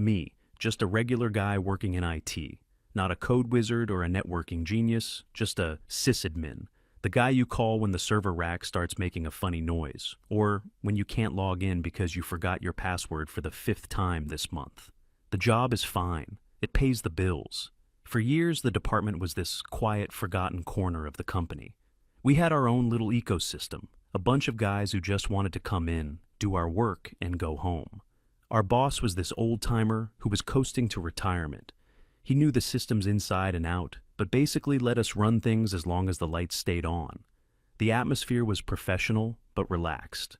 me, just a regular guy working in IT. Not a code wizard or a networking genius, just a sysadmin. The guy you call when the server rack starts making a funny noise, or when you can't log in because you forgot your password for the 5th time this month. The job is fine. It pays the bills. For years, the department was this quiet, forgotten corner of the company. We had our own little ecosystem, a bunch of guys who just wanted to come in, do our work, and go home. Our boss was this old-timer who was coasting to retirement. He knew the systems inside and out, but basically let us run things as long as the lights stayed on. The atmosphere was professional, but relaxed.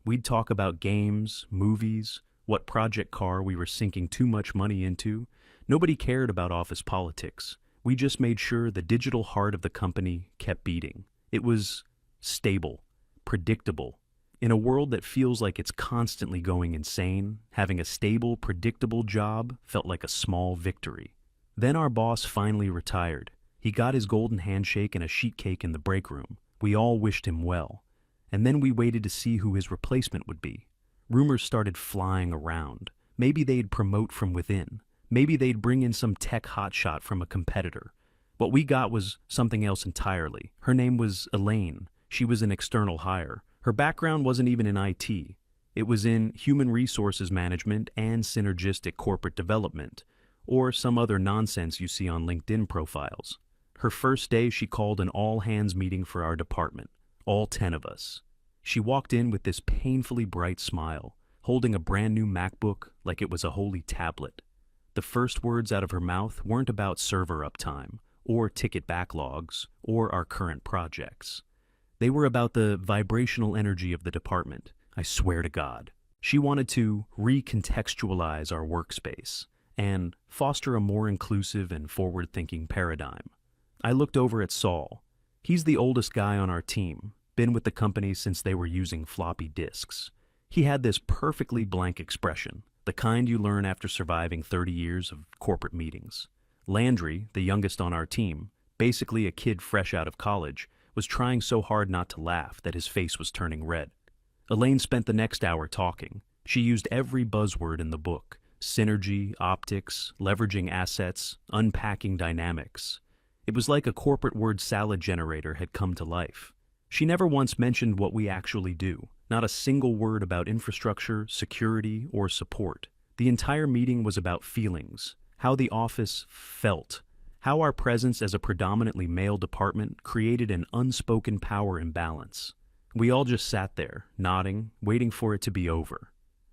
We'd talk about games, movies, what project car we were sinking too much money into. Nobody cared about office politics. We just made sure the digital heart of the company kept beating. It was stable, predictable. In a world that feels like it's constantly going insane, having a stable, predictable job felt like a small victory. Then our boss finally retired. He got his golden handshake and a sheet cake in the break room. We all wished him well. And then we waited to see who his replacement would be. Rumors started flying around. Maybe they'd promote from within. Maybe they'd bring in some tech hotshot from a competitor. What we got was something else entirely. Her name was Elaine. She was an external hire. Her background wasn't even in IT. It was in human resources management and synergistic corporate development, or some other nonsense you see on LinkedIn profiles. Her first day, she called an all-hands meeting for our department, all 10 of us. She walked in with this painfully bright smile, holding a brand new MacBook like it was a holy tablet. The first words out of her mouth weren't about server uptime, or ticket backlogs, or our current projects. They were about the vibrational energy of the department, I swear to God. She wanted to recontextualize our workspace and foster a more inclusive and forward-thinking paradigm. I looked over at Saul. He's the oldest guy on our team, been with the company since they were using floppy disks. He had this perfectly blank expression, the kind you learn after surviving 30 years of corporate meetings. Landry, the youngest on our team, basically a kid fresh out of college, was trying so hard not to laugh that his face was turning red. Elaine spent the next hour talking. She used every buzzword in the book: synergy, optics, leveraging assets, unpacking dynamics. It was like a corporate word salad generator had come to life. She never once mentioned what we actually do, not a single word about infrastructure, security, or support. The entire meeting was about feelings, how the office felt, how our presence as a predominantly male department created an unspoken power imbalance. We all just sat there, nodding, waiting for it to be over.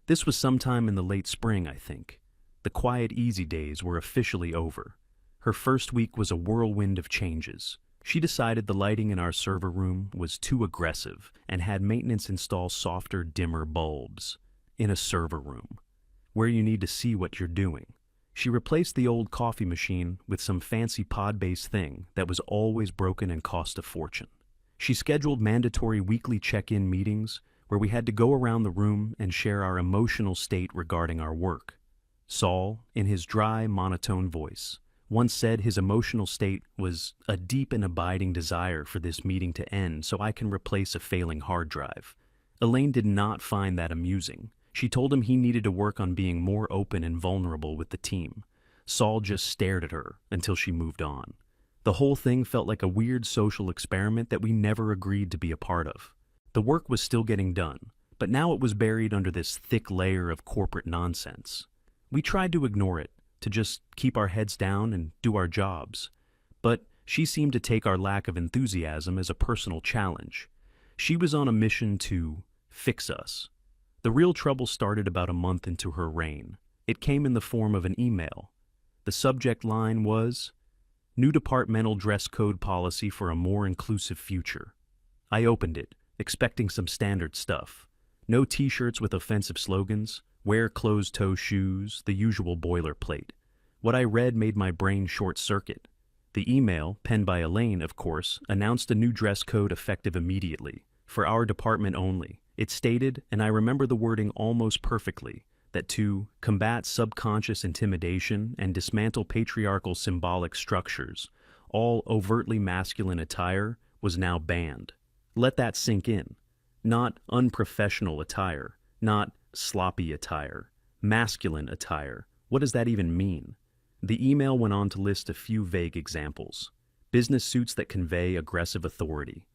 This was sometime in the late spring, I think. The quiet, easy days were officially over. Her first week was a whirlwind of changes. She decided the lighting in our server room was too aggressive and had maintenance install softer, dimmer bulbs in a server room, where you need to see what you're doing. She replaced the old coffee machine with some fancy pod-based thing that was always broken and cost a fortune. She scheduled mandatory weekly check-in meetings where we had to go around the room and share our emotional state regarding our work. Saul, in his dry, monotone voice, once said his emotional state was a deep and abiding desire for this meeting to end so I can replace a failing hard drive. Elaine did not find that amusing. She told him he needed to work on being more open and vulnerable with the team. Saul just stared at her until she moved on. The whole thing felt like a weird social experiment that we never agreed to be a part of. The work was still getting done, but now it was buried under this thick layer of corporate nonsense. We tried to ignore it, to just keep our heads down and do our jobs. But she seemed to take our lack of enthusiasm as a personal challenge. She was on a mission to fix us. The real trouble started about a month into her reign. It came in the form of an email. The subject line was, "New departmental dress code policy for a more inclusive future." I opened it, expecting some standard stuff. No t-shirts with offensive slogans, wear closed-toe shoes, the usual boilerplate. What I read made my brain short-circuit. The email, penned by Elaine, of course, announced a new dress code effective immediately, for our department only. It stated, and I remember the wording almost perfectly, that to combat subconscious intimidation and dismantle patriarchal symbolic structures, all overtly masculine attire was now banned. Let that sink in. Not unprofessional attire, not sloppy attire, masculine attire. What does that even mean? The email went on to list a few vague examples. Business suits that convey aggressive authority.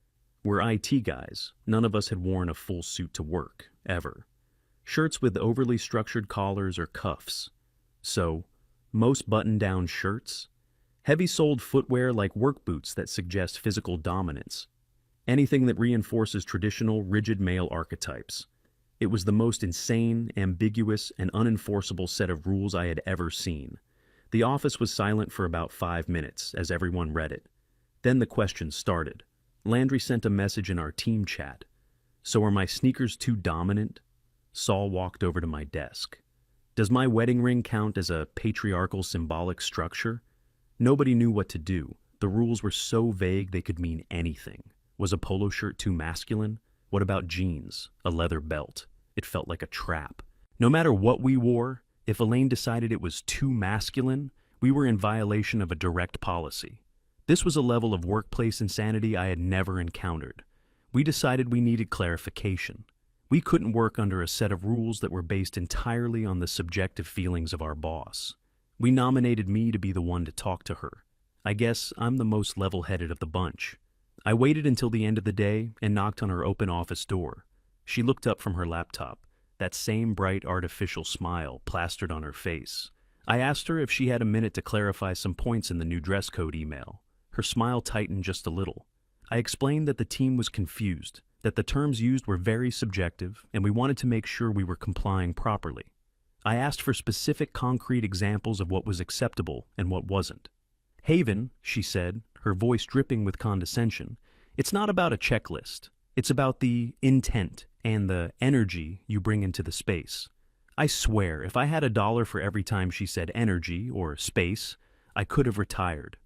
We're IT guys. None of us had worn a full suit to work, ever. Shirts with overly structured collars or cuffs. So, most button-down shirts. Heavy-soled footwear like work boots that suggest physical dominance. Anything that reinforces traditional, rigid male archetypes. It was the most insane, ambiguous, and unenforceable set of rules I had ever seen. The office was silent for about 5 minutes as everyone read it. Then the questions started. Landry sent a message in our team chat. So are my sneakers too dominant? Saul walked over to my desk. Does my wedding ring count as a patriarchal symbolic structure? Nobody knew what to do. The rules were so vague they could mean anything. Was a polo shirt too masculine? What about jeans? A leather belt? It felt like a trap. No matter what we wore, if Elaine decided it was too masculine, we were in violation of a direct policy. This was a level of workplace insanity I had never encountered. We decided we needed clarification. We couldn't work under a set of rules that were based entirely on the subjective feelings of our boss. We nominated me to be the one to talk to her. I guess I'm the most level-headed of the bunch. I waited until the end of the day and knocked on her open office door. She looked up from her laptop, that same bright artificial smile plastered on her face. I asked her if she had a minute to clarify some points in the new dress code email. Her smile tightened just a little. I explained that the team was confused, that the terms used were very subjective, and we wanted to make sure we were complying properly. I asked for specific concrete examples of what was acceptable and what wasn't. Haven, she said, her voice dripping with condescension, it's not about a checklist. It's about the intent and the energy you bring into the space. I swear, if I had $1 for every time she said energy or space, I could have retired.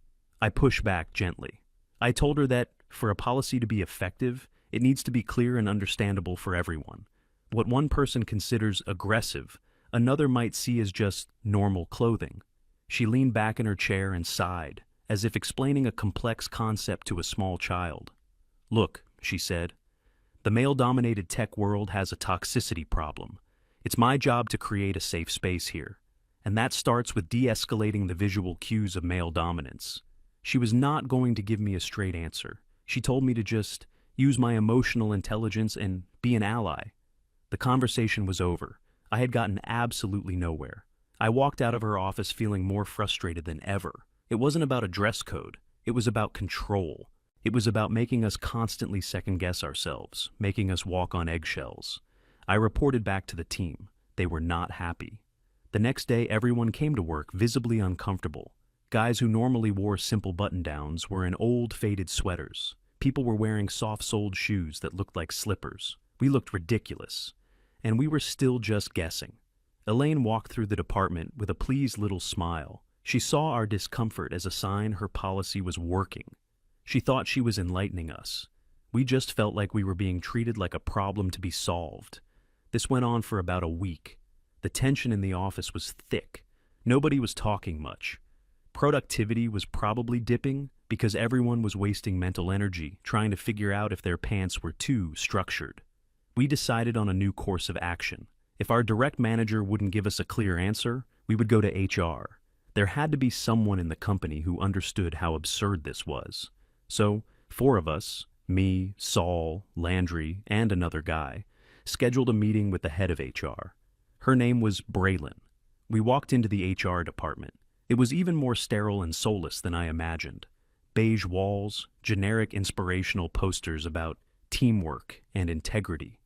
I pushed back gently. I told her that, for a policy to be effective, it needs to be clear and understandable for everyone. What one person considers aggressive, another might see as just normal clothing. She leaned back in her chair and sighed, as if explaining a complex concept to a small child. Look, she said, the male-dominated tech world has a toxicity problem. It's my job to create a safe space here, and that starts with de-escalating the visual cues of male dominance. She was not going to give me a straight answer. She told me to just use my emotional intelligence and be an ally. The conversation was over. I had gotten absolutely nowhere. I walked out of her office feeling more frustrated than ever. It wasn't about a dress code. It was about control. It was about making us constantly second-guess ourselves, making us walk on eggshells. I reported back to the team. They were not happy. The next day, everyone came to work visibly uncomfortable. Guys who normally wore simple button-downs were in old, faded sweaters. People were wearing soft-soled shoes that looked like slippers. We looked ridiculous. And we were still just guessing. Elaine walked through the department with a pleased little smile. She saw our discomfort as a sign her policy was working. She thought she was enlightening us. We just felt like we were being treated like a problem to be solved. This went on for about a week. The tension in the office was thick. Nobody was talking much. Productivity was probably dipping because everyone was wasting mental energy trying to figure out if their pants were too structured. We decided on a new course of action. If our direct manager wouldn't give us a clear answer, we would go to HR. There had to be someone in the company who understood how absurd this was. So, 4 of us, me, Saul, Landry, and another guy, scheduled a meeting with the head of HR. Her name was Braylon. We walked into the HR department. It was even more sterile and soulless than I imagined. Beige walls, generic inspirational posters about teamwork and integrity.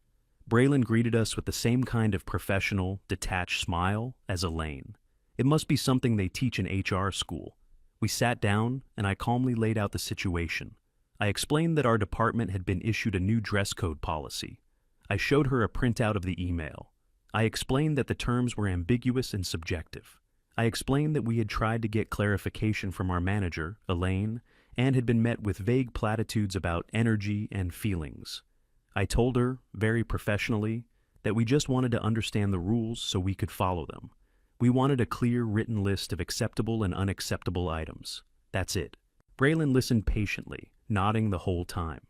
Braylon greeted us with the same kind of professional, detached smile as Elaine. It must be something they teach in HR school. We sat down, and I calmly laid out the situation. I explained that our department had been issued a new dress code policy. I showed her a printout of the email. I explained that the terms were ambiguous and subjective. I explained that we had tried to get clarification from our manager, Elaine, and had been met with vague platitudes about energy and feelings. I told her, very professionally, that we just wanted to understand the rules so we could follow them. We wanted a clear written list of acceptable and unacceptable items. That's it. Braylon listened patiently, nodding the whole time.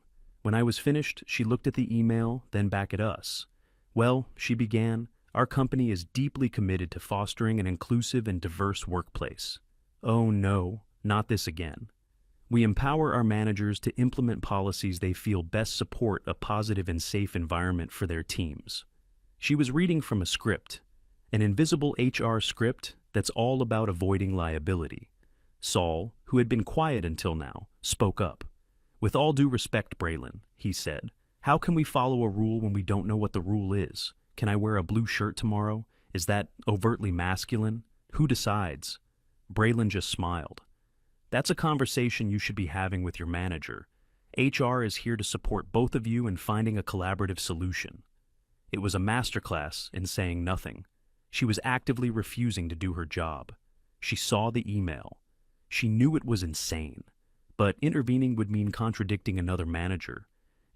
When I was finished, she looked at the email, then back at us. Well, she began, Our company is deeply committed to fostering an inclusive and diverse workplace. Oh no, not this again. We empower our managers to implement policies they feel best support a positive and safe environment for their teams. She was reading from a script, an invisible HR script that's all about avoiding liability. Saul, who had been quiet until now, spoke up. "With all due respect, Braylon," he said, "how can we follow a rule when we don't know what the rule is? Can I wear a blue shirt tomorrow? Is that overtly masculine? Who decides?" Braylon just smiled. "That's a conversation you should be having with your manager. HR is here to support both of you in finding a collaborative solution." It was a masterclass in saying nothing. She was actively refusing to do her job. She saw the email. She knew it was insane, but intervening would mean contradicting another manager,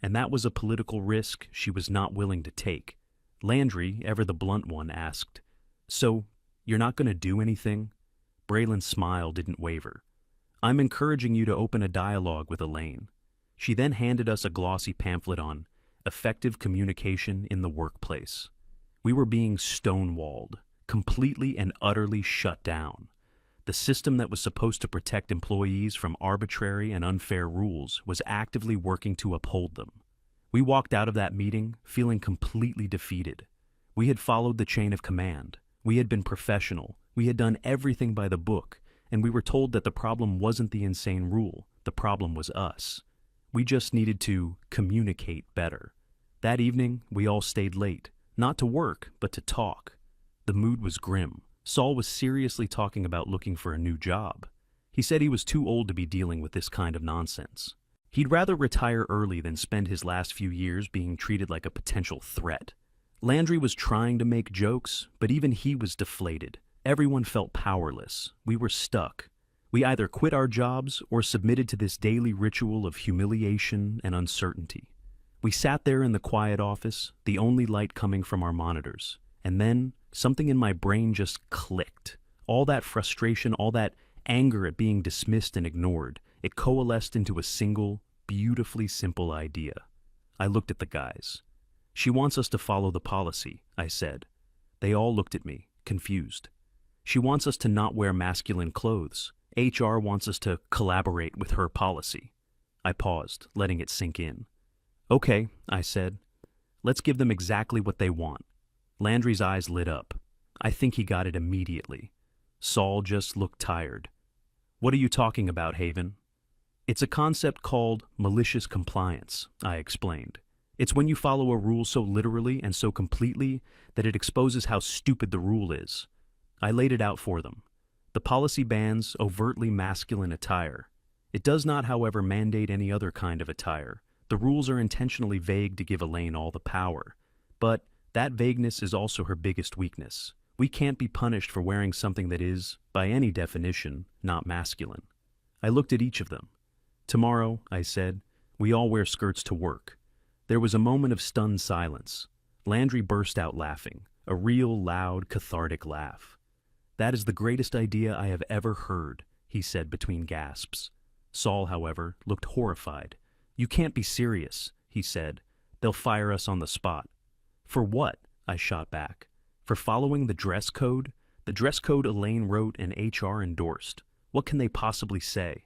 and that was a political risk she was not willing to take. Landry, ever the blunt one, asked, "So, you're not going to do anything?" Braylon's smile didn't waver. "I'm encouraging you to open a dialogue with Elaine." She then handed us a glossy pamphlet on effective communication in the workplace. We were being stonewalled, completely and utterly shut down. The system that was supposed to protect employees from arbitrary and unfair rules was actively working to uphold them. We walked out of that meeting feeling completely defeated. We had followed the chain of command. We had been professional. We had done everything by the book, and we were told that the problem wasn't the insane rule. The problem was us. We just needed to communicate better. That evening, we all stayed late, not to work, but to talk. The mood was grim. Saul was seriously talking about looking for a new job. He said he was too old to be dealing with this kind of nonsense. He'd rather retire early than spend his last few years being treated like a potential threat. Landry was trying to make jokes, but even he was deflated. Everyone felt powerless. We were stuck. We either quit our jobs or submitted to this daily ritual of humiliation and uncertainty. We sat there in the quiet office, the only light coming from our monitors. And then something in my brain just clicked. All that frustration, all that anger at being dismissed and ignored, it coalesced into a single, beautifully simple idea. I looked at the guys. "She wants us to follow the policy," I said. They all looked at me, confused. "She wants us to not wear masculine clothes. HR wants us to collaborate with her policy." I paused, letting it sink in. "Okay," I said. "Let's give them exactly what they want." Landry's eyes lit up. I think he got it immediately. Saul just looked tired. "What are you talking about, Haven?" "It's a concept called malicious compliance," I explained. "It's when you follow a rule so literally and so completely that it exposes how stupid the rule is." I laid it out for them. The policy bans overtly masculine attire. It does not, however, mandate any other kind of attire. The rules are intentionally vague to give Elaine all the power. But that vagueness is also her biggest weakness. We can't be punished for wearing something that is, by any definition, not masculine. I looked at each of them. "Tomorrow," I said, "we all wear skirts to work." There was a moment of stunned silence. Landry burst out laughing, a real, loud, cathartic laugh. "That is the greatest idea I have ever heard," he said between gasps. Saul, however, looked horrified. "You can't be serious," he said. "They'll fire us on the spot." "For what?" I shot back. "For following the dress code? The dress code Elaine wrote and HR endorsed. What can they possibly say?"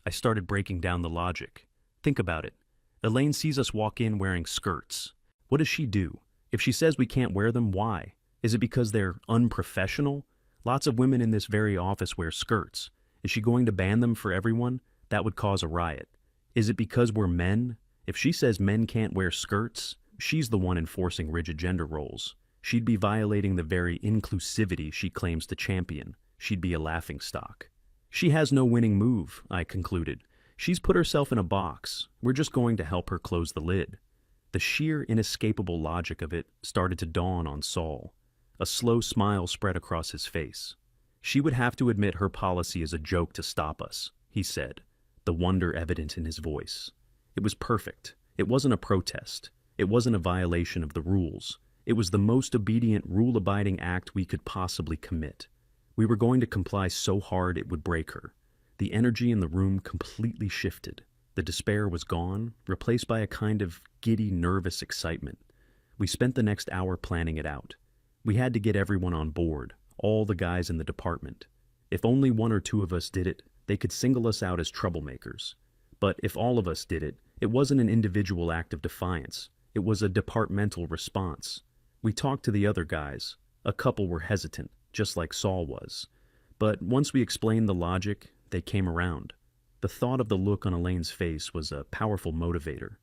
I started breaking down the logic. Think about it. Elaine sees us walk in wearing skirts. What does she do? If she says we can't wear them, why? Is it because they're unprofessional? Lots of women in this very office wear skirts. Is she going to ban them for everyone? That would cause a riot. Is it because we're men? If she says men can't wear skirts, she's the one enforcing rigid gender roles. She'd be violating the very inclusivity she claims to champion. She'd be a laughingstock. She has no winning move, I concluded. She's put herself in a box. We're just going to help her close the lid. The sheer inescapable logic of it started to dawn on Saul. A slow smile spread across his face. "She would have to admit her policy is a joke to stop us," he said, the wonder evident in his voice. It was perfect. It wasn't a protest. It wasn't a violation of the rules. It was the most obedient, rule-abiding act we could possibly commit. We were going to comply so hard it would break her. The energy in the room completely shifted. The despair was gone, replaced by a kind of giddy, nervous excitement. We spent the next hour planning it out. We had to get everyone on board, all the guys in the department. If only one or two of us did it, they could single us out as troublemakers. But if all of us did it, it wasn't an individual act of defiance. It was a departmental response. We talked to the other guys. A couple were hesitant, just like Saul was. But once we explained the logic, they came around. The thought of the look on Elaine's face was a powerful motivator.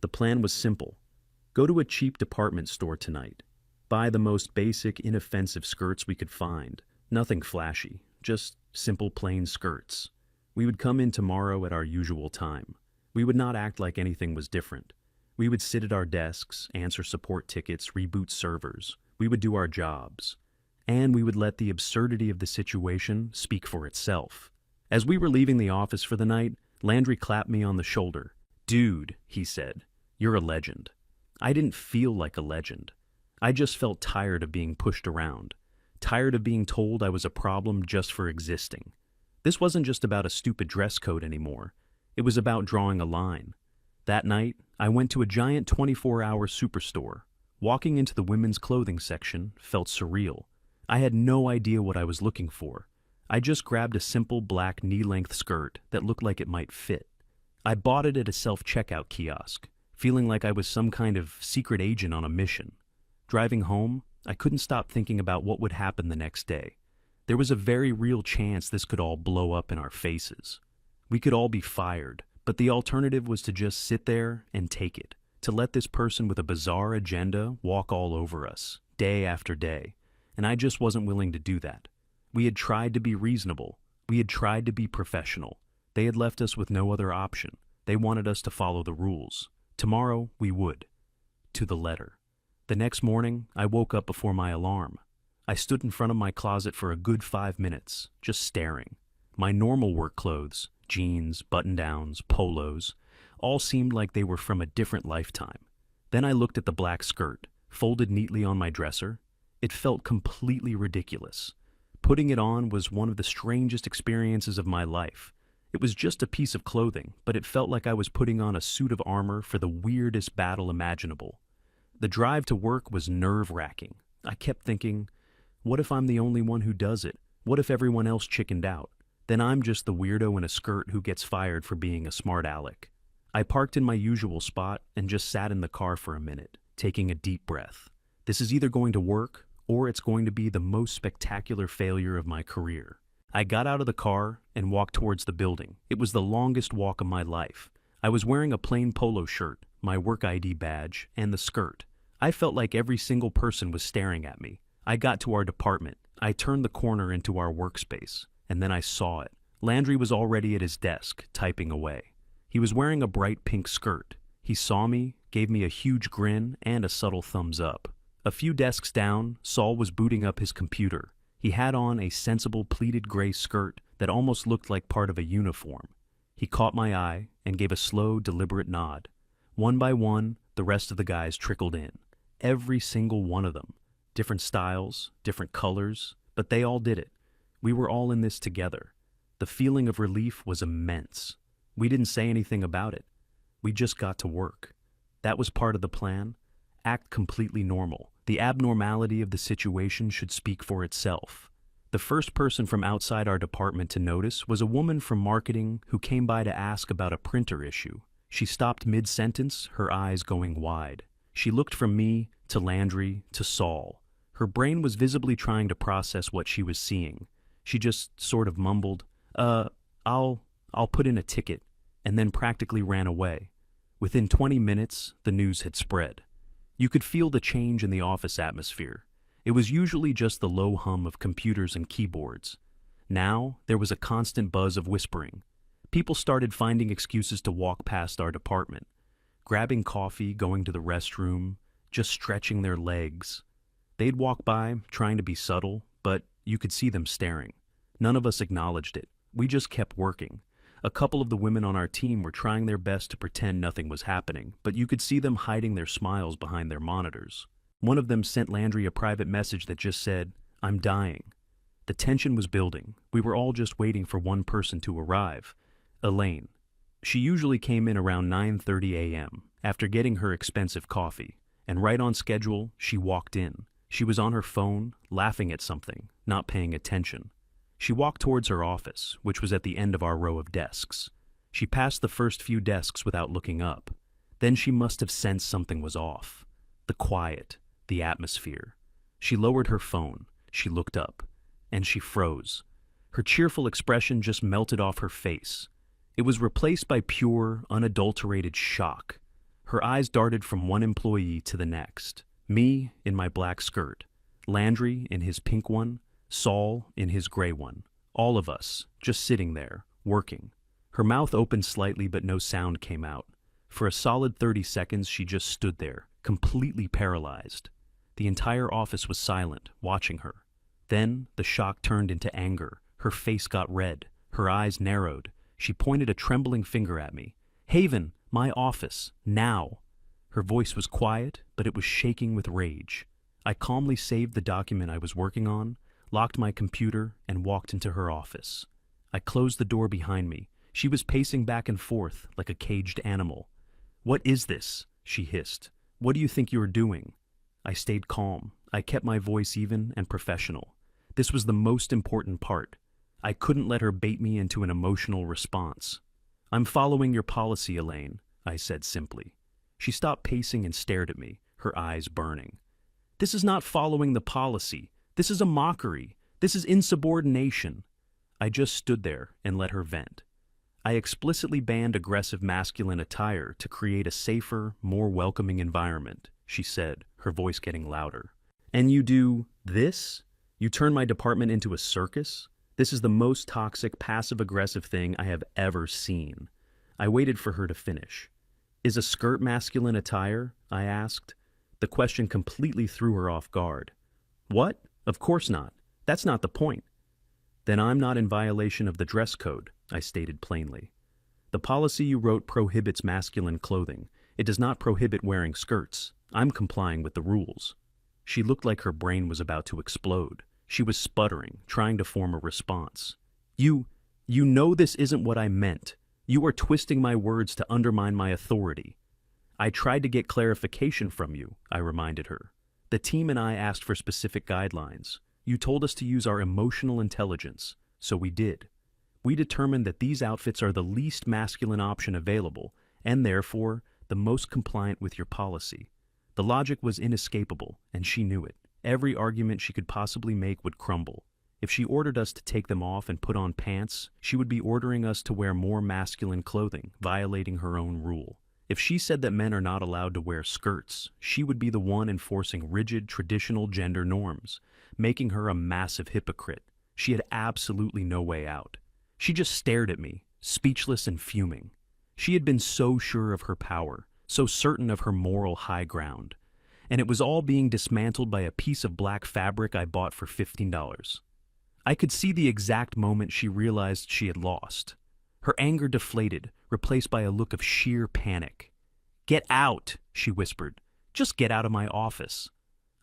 The plan was simple. Go to a cheap department store tonight. Buy the most basic, inoffensive skirts we could find. Nothing flashy, just simple plain skirts. We would come in tomorrow at our usual time. We would not act like anything was different. We would sit at our desks, answer support tickets, reboot servers. We would do our jobs. And we would let the absurdity of the situation speak for itself. As we were leaving the office for the night, Landry clapped me on the shoulder. "Dude," he said, "you're a legend." I didn't feel like a legend. I just felt tired of being pushed around. Tired of being told I was a problem just for existing. This wasn't just about a stupid dress code anymore. It was about drawing a line. That night, I went to a giant 24-hour superstore. Walking into the women's clothing section felt surreal. I had no idea what I was looking for. I just grabbed a simple black knee-length skirt that looked like it might fit. I bought it at a self-checkout kiosk, feeling like I was some kind of secret agent on a mission. Driving home, I couldn't stop thinking about what would happen the next day. There was a very real chance this could all blow up in our faces. We could all be fired, but the alternative was to just sit there and take it, to let this person with a bizarre agenda walk all over us, day after day, and I just wasn't willing to do that. We had tried to be reasonable. We had tried to be professional. They had left us with no other option. They wanted us to follow the rules. Tomorrow, we would. To the letter. The next morning, I woke up before my alarm. I stood in front of my closet for a good 5 minutes, just staring. My normal work clothes, jeans, button-downs, polos, all seemed like they were from a different lifetime. Then I looked at the black skirt, folded neatly on my dresser. It felt completely ridiculous. Putting it on was one of the strangest experiences of my life. It was just a piece of clothing, but it felt like I was putting on a suit of armor for the weirdest battle imaginable. The drive to work was nerve-wracking. I kept thinking, what if I'm the only one who does it? What if everyone else chickened out? Then I'm just the weirdo in a skirt who gets fired for being a smart aleck. I parked in my usual spot and just sat in the car for a minute, taking a deep breath. This is either going to work, or it's going to be the most spectacular failure of my career. I got out of the car and walked towards the building. It was the longest walk of my life. I was wearing a plain polo shirt, my work ID badge, and the skirt. I felt like every single person was staring at me. I got to our department. I turned the corner into our workspace, and then I saw it. Landry was already at his desk, typing away. He was wearing a bright pink skirt. He saw me, gave me a huge grin, and a subtle thumbs up. A few desks down, Saul was booting up his computer. He had on a sensible pleated gray skirt that almost looked like part of a uniform. He caught my eye and gave a slow, deliberate nod. One by one, the rest of the guys trickled in. Every single one of them. Different styles, different colors, but they all did it. We were all in this together. The feeling of relief was immense. We didn't say anything about it. We just got to work. That was part of the plan. Act completely normal. The abnormality of the situation should speak for itself. The first person from outside our department to notice was a woman from marketing who came by to ask about a printer issue. She stopped mid-sentence, her eyes going wide. She looked from me to Landry to Saul. Her brain was visibly trying to process what she was seeing. She just sort of mumbled, I'll put in a ticket," and then practically ran away. Within 20 minutes, the news had spread. You could feel the change in the office atmosphere. It was usually just the low hum of computers and keyboards. Now, there was a constant buzz of whispering. People started finding excuses to walk past our department, grabbing coffee, going to the restroom, just stretching their legs. They'd walk by, trying to be subtle, but you could see them staring. None of us acknowledged it. We just kept working. A couple of the women on our team were trying their best to pretend nothing was happening, but you could see them hiding their smiles behind their monitors. One of them sent Landry a private message that just said, "I'm dying." The tension was building. We were all just waiting for one person to arrive. Elaine. She usually came in around 9:30 a.m. after getting her expensive coffee, and right on schedule, she walked in. She was on her phone, laughing at something, not paying attention. She walked towards her office, which was at the end of our row of desks. She passed the first few desks without looking up. Then she must have sensed something was off. The quiet, the atmosphere. She lowered her phone, she looked up, and she froze. Her cheerful expression just melted off her face. It was replaced by pure, unadulterated shock. Her eyes darted from one employee to the next. Me in my black skirt, Landry in his pink one, Saul in his gray one. All of us, just sitting there, working. Her mouth opened slightly but no sound came out. For a solid 30 seconds she just stood there, completely paralyzed. The entire office was silent, watching her. Then the shock turned into anger. Her face got red. Her eyes narrowed. She pointed a trembling finger at me. "Haven, my office, now." Her voice was quiet, but it was shaking with rage. I calmly saved the document I was working on, locked my computer, and walked into her office. I closed the door behind me. She was pacing back and forth like a caged animal. "What is this?" she hissed. "What do you think you are doing?" I stayed calm. I kept my voice even and professional. This was the most important part. I couldn't let her bait me into an emotional response. "I'm following your policy, Elaine," I said simply. She stopped pacing and stared at me, her eyes burning. "This is not following the policy. This is a mockery. This is insubordination." I just stood there and let her vent. I explicitly banned aggressive masculine attire to create a safer, more welcoming environment, she said, her voice getting louder. "And you do this? You turn my department into a circus? This is the most toxic, passive-aggressive thing I have ever seen." I waited for her to finish. "Is a skirt masculine attire?" I asked. The question completely threw her off guard. "What? Of course not. That's not the point." "Then I'm not in violation of the dress code," I stated plainly. "The policy you wrote prohibits masculine clothing. It does not prohibit wearing skirts. I'm complying with the rules." She looked like her brain was about to explode. She was sputtering, trying to form a response. You know this isn't what I meant. You are twisting my words to undermine my authority." "I tried to get clarification from you," I reminded her. "The team and I asked for specific guidelines. You told us to use our emotional intelligence, so we did. We determined that these outfits are the least masculine option available, and therefore, the most compliant with your policy." The logic was inescapable, and she knew it. Every argument she could possibly make would crumble. If she ordered us to take them off and put on pants, she would be ordering us to wear more masculine clothing, violating her own rule. If she said that men are not allowed to wear skirts, she would be the one enforcing rigid, traditional gender norms, making her a massive hypocrite. She had absolutely no way out. She just stared at me, speechless and fuming. She had been so sure of her power, so certain of her moral high ground. And it was all being dismantled by a piece of black fabric I bought for $15. I could see the exact moment she realized she had lost. Her anger deflated, replaced by a look of sheer panic. "Get out," she whispered. "Just get out of my office."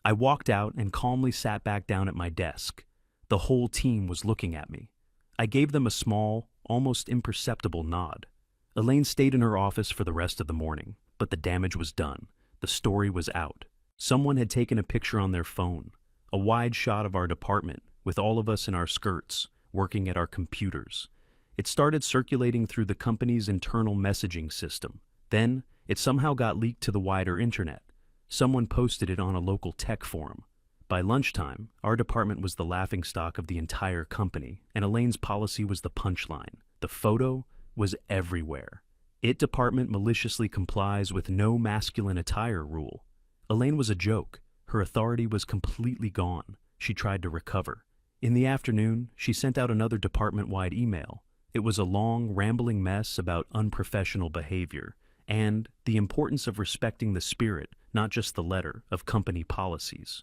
I walked out and calmly sat back down at my desk. The whole team was looking at me. I gave them a small, almost imperceptible nod. Elaine stayed in her office for the rest of the morning, but the damage was done. The story was out. Someone had taken a picture on their phone, a wide shot of our department, with all of us in our skirts, working at our computers. It started circulating through the company's internal messaging system. Then, it somehow got leaked to the wider internet. Someone posted it on a local tech forum. By lunchtime, our department was the laughingstock of the entire company, and Elaine's policy was the punchline. The photo was everywhere. "It department maliciously complies with no masculine attire rule." Elaine was a joke. Her authority was completely gone. She tried to recover. In the afternoon, she sent out another department-wide email. It was a long, rambling mess about unprofessional behavior and the importance of respecting the spirit, not just the letter, of company policies.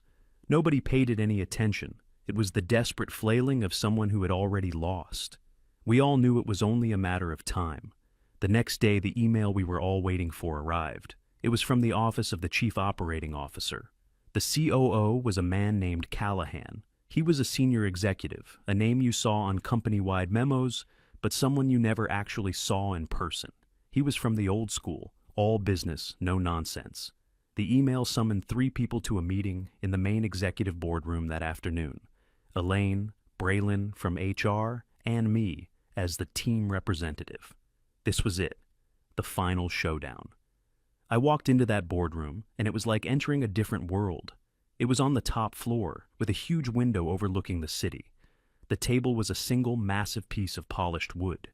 Nobody paid it any attention. It was the desperate flailing of someone who had already lost. We all knew it was only a matter of time. The next day, the email we were all waiting for arrived. It was from the office of the Chief Operating Officer. The COO was a man named Callahan. He was a senior executive, a name you saw on company-wide memos, but someone you never actually saw in person. He was from the old school, all business, no nonsense. The email summoned 3 people to a meeting in the main executive boardroom that afternoon: Elaine, Braylon from HR, and me as the team representative. This was it, the final showdown. I walked into that boardroom, and it was like entering a different world. It was on the top floor, with a huge window overlooking the city. The table was a single massive piece of polished wood.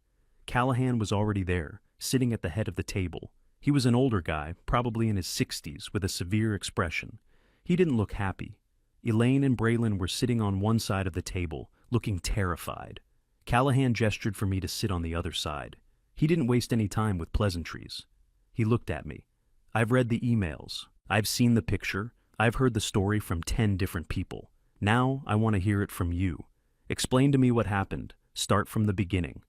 Callahan was already there, sitting at the head of the table. He was an older guy, probably in his 60s, with a severe expression. He didn't look happy. Elaine and Braylon were sitting on one side of the table, looking terrified. Callahan gestured for me to sit on the other side. He didn't waste any time with pleasantries. He looked at me. I've read the emails. I've seen the picture. I've heard the story from 10 different people. Now I want to hear it from you. Explain to me what happened. Start from the beginning.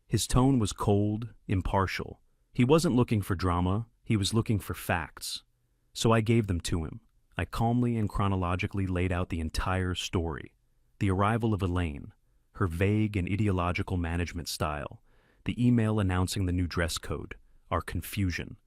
His tone was cold, impartial. He wasn't looking for drama. He was looking for facts. So I gave them to him. I calmly and chronologically laid out the entire story. The arrival of Elaine, her vague and ideological management style, the email announcing the new dress code, our confusion,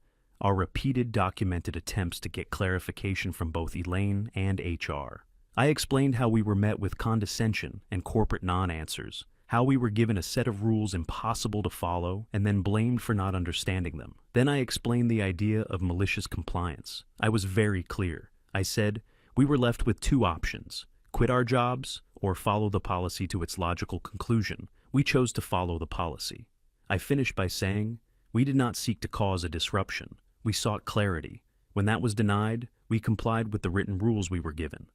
our repeated documented attempts to get clarification from both Elaine and HR. I explained how we were met with condescension and corporate non-answers, how we were given a set of rules impossible to follow and then blamed for not understanding them. Then I explained the idea of malicious compliance. I was very clear. I said, we were left with 2 options: quit our jobs or follow the policy to its logical conclusion. We chose to follow the policy. I finished by saying, we did not seek to cause a disruption. We sought clarity. When that was denied, we complied with the written rules we were given.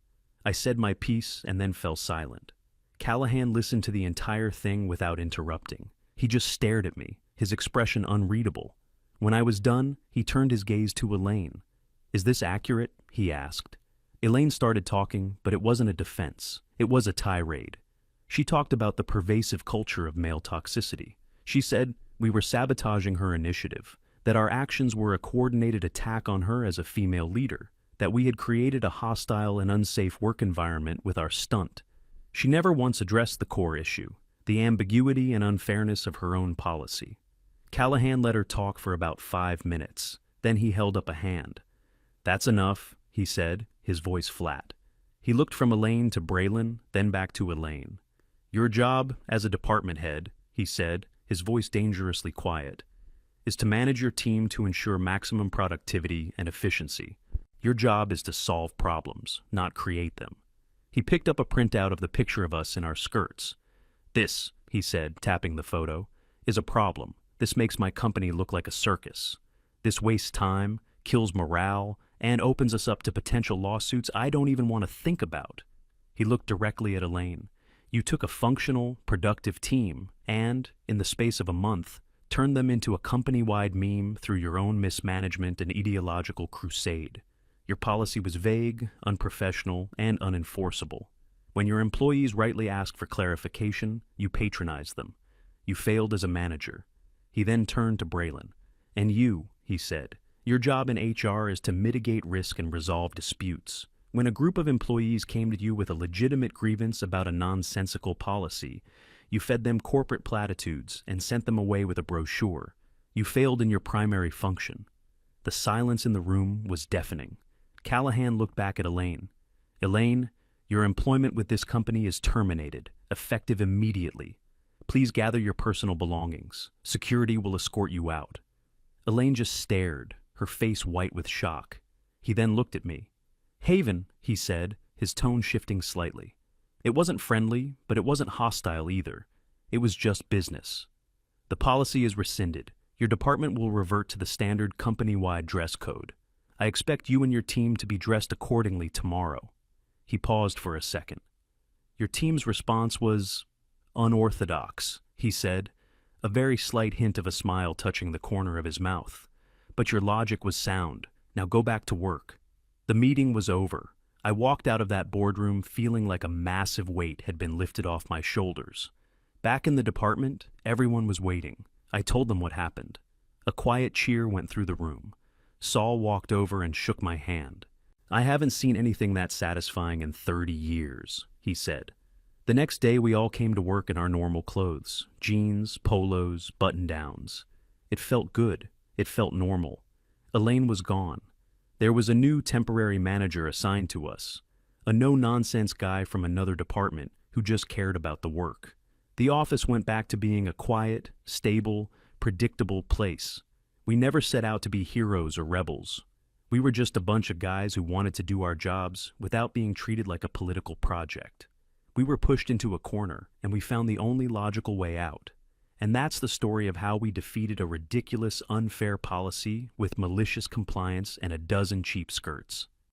I said my piece and then fell silent. Callahan listened to the entire thing without interrupting. He just stared at me, his expression unreadable. When I was done, he turned his gaze to Elaine. Is this accurate? He asked. Elaine started talking, but it wasn't a defense. It was a tirade. She talked about the pervasive culture of male toxicity. She said we were sabotaging her initiative, that our actions were a coordinated attack on her as a female leader, that we had created a hostile and unsafe work environment with our stunt. She never once addressed the core issue, the ambiguity and unfairness of her own policy. Callahan let her talk for about 5 minutes. Then he held up a hand. That's enough, he said, his voice flat. He looked from Elaine to Braylon, then back to Elaine. Your job, as a department head, he said, his voice dangerously quiet, is to manage your team to ensure maximum productivity and efficiency. Your job is to solve problems, not create them. He picked up a printout of the picture of us in our skirts. This, he said, tapping the photo, is a problem. This makes my company look like a circus. This wastes time, kills morale, and opens us up to potential lawsuits I don't even want to think about. He looked directly at Elaine. You took a functional, productive team and, in the space of a month, turned them into a company-wide meme through your own mismanagement and ideological crusade. Your policy was vague, unprofessional, and unenforceable. When your employees rightly asked for clarification, you patronized them. You failed as a manager. He then turned to Braylon. And you, he said, your job in HR is to mitigate risk and resolve disputes. When a group of employees came to you with a legitimate grievance about a nonsensical policy, you fed them corporate platitudes and sent them away with a brochure. You failed in your primary function. The silence in the room was deafening. Callahan looked back at Elaine. Elaine, your employment with this company is terminated, effective immediately. Please gather your personal belongings. Security will escort you out. Elaine just stared, her face white with shock. He then looked at me. Haven, he said, his tone shifting slightly. It wasn't friendly, but it wasn't hostile either. It was just business. The policy is rescinded. Your department will revert to the standard company-wide dress code. I expect you and your team to be dressed accordingly tomorrow. He paused for a second. Your team's response was unorthodox, he said, a very slight hint of a smile touching the corner of his mouth. But your logic was sound. Now go back to work. The meeting was over. I walked out of that boardroom feeling like a massive weight had been lifted off my shoulders. Back in the department, everyone was waiting. I told them what happened. A quiet cheer went through the room. Saul walked over and shook my hand. I haven't seen anything that satisfying in 30 years, he said. The next day we all came to work in our normal clothes, jeans, polos, button-downs. It felt good. It felt normal. Elaine was gone. There was a new temporary manager assigned to us, a no-nonsense guy from another department who just cared about the work. The office went back to being a quiet, stable, predictable place. We never set out to be heroes or rebels. We were just a bunch of guys who wanted to do our jobs without being treated like a political project. We were pushed into a corner, and we found the only logical way out. And that's the story of how we defeated a ridiculous, unfair policy with malicious compliance and a dozen cheap skirts.